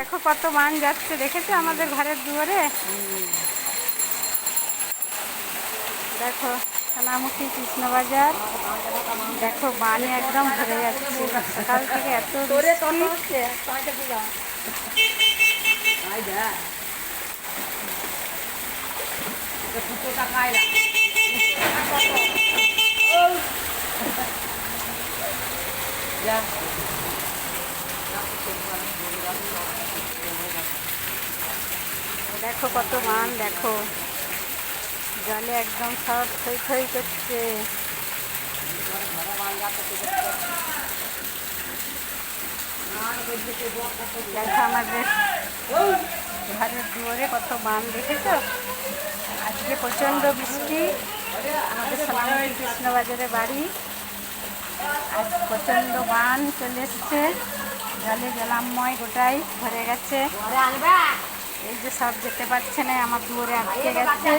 দেখো কত মান যাচ্ছে, দেখেছো আমাদের ঘরের দুয়ারে। দেখো সোনামুখী কৃষ্ণবাজার, দেখো বানে একদম ভরে যাচ্ছে। সকাল থেকে এত বৃষ্টি। দেখো কত মান, দেখো জলে একদম সব থই থই করছে। দেখো আমাদের ঘরের দুয়ারে কত বান, দেখেছো। আজকে প্রচণ্ড বৃষ্টি। আমাদের সোনামুখী কৃষ্ণবাজারে বাড়ি। আজ প্রচণ্ড বান চলে এসছে, জলে জলাময় গোটাই ভরে গেছে। এই যে সব যেতে পারছে না, আমার দুয়ারে আটকে গেছে।